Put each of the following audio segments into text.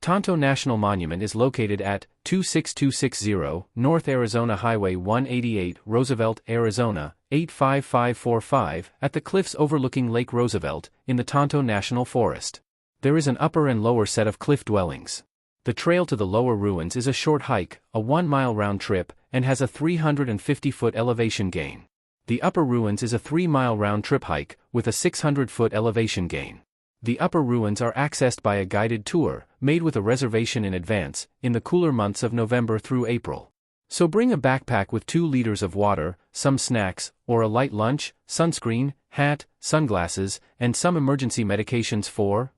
Tonto National Monument is located at 26260 North Arizona Highway 188, Roosevelt, Arizona, 85545, at the cliffs overlooking Lake Roosevelt, in the Tonto National Forest. There is an upper and lower set of cliff dwellings. The trail to the lower ruins is a short hike, a 1-mile round trip, and has a 350-foot elevation gain. The upper ruins is a 3-mile round trip hike, with a 600-foot elevation gain. The upper ruins are accessed by a guided tour, made with a reservation in advance, in the cooler months of November through April. So bring a backpack with 2 liters of water, some snacks, or a light lunch, sunscreen, hat, sunglasses, and some emergency medications for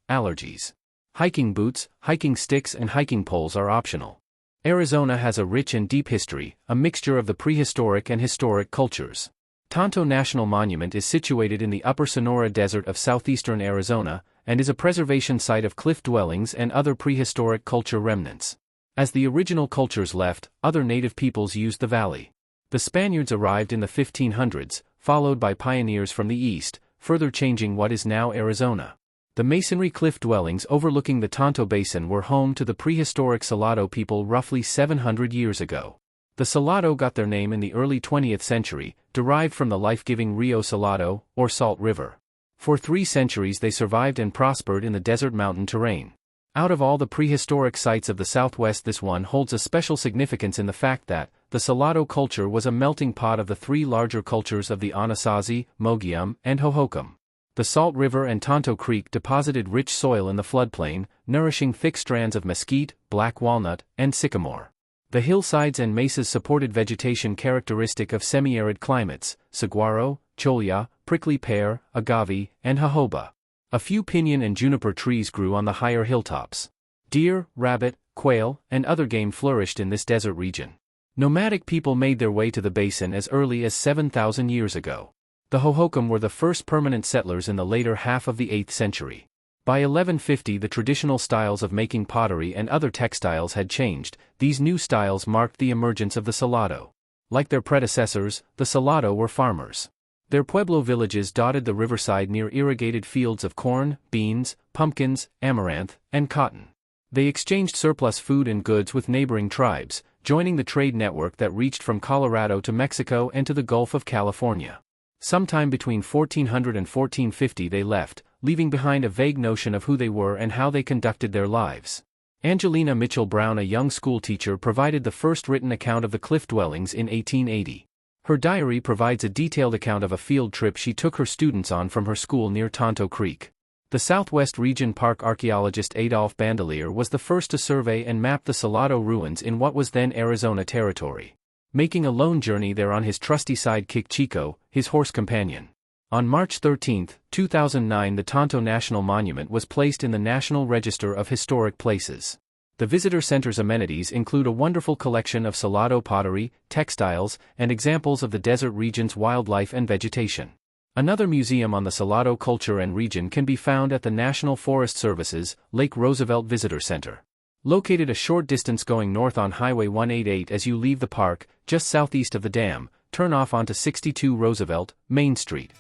allergies. Hiking boots, hiking sticks and hiking poles are optional. Arizona has a rich and deep history, a mixture of the prehistoric and historic cultures. Tonto National Monument is situated in the upper Sonora Desert of southeastern Arizona, and is a preservation site of cliff dwellings and other prehistoric culture remnants. As the original cultures left, other native peoples used the valley. The Spaniards arrived in the 1500s, followed by pioneers from the east, further changing what is now Arizona. The masonry cliff dwellings overlooking the Tonto Basin were home to the prehistoric Salado people roughly 700 years ago. The Salado got their name in the early 20th century, derived from the life-giving Rio Salado, or Salt River. For 3 centuries they survived and prospered in the desert mountain terrain. Out of all the prehistoric sites of the Southwest, this one holds a special significance in the fact that the Salado culture was a melting pot of the 3 larger cultures of the Anasazi, Mogollon, and Hohokam. The Salt River and Tonto Creek deposited rich soil in the floodplain, nourishing thick strands of mesquite, black walnut, and sycamore. The hillsides and mesas supported vegetation characteristic of semi-arid climates, saguaro, cholla, prickly pear, agave, and jojoba. A few pinyon and juniper trees grew on the higher hilltops. Deer, rabbit, quail, and other game flourished in this desert region. Nomadic people made their way to the basin as early as 7,000 years ago. The Hohokam were the first permanent settlers in the later half of the 8th century. By 1150 the traditional styles of making pottery and other textiles had changed. These new styles marked the emergence of the Salado. Like their predecessors, the Salado were farmers. Their pueblo villages dotted the riverside near irrigated fields of corn, beans, pumpkins, amaranth, and cotton. They exchanged surplus food and goods with neighboring tribes, joining the trade network that reached from Colorado to Mexico and to the Gulf of California. Sometime between 1400 and 1450 they left, leaving behind a vague notion of who they were and how they conducted their lives. Angelina Mitchell Brown, a young schoolteacher, provided the first written account of the cliff dwellings in 1880. Her diary provides a detailed account of a field trip she took her students on from her school near Tonto Creek. The Southwest Region Park archaeologist Adolphe Bandelier was the first to survey and map the Salado ruins in what was then Arizona territory, making a lone journey there on his trusty sidekick Chico, his horse companion. On March 13, 2009, the Tonto National Monument was placed in the National Register of Historic Places. The visitor center's amenities include a wonderful collection of Salado pottery, textiles, and examples of the desert region's wildlife and vegetation. Another museum on the Salado culture and region can be found at the National Forest Service's Lake Roosevelt Visitor Center. Located a short distance going north on Highway 188 as you leave the park, just southeast of the dam, turn off onto 62 Roosevelt, Main Street.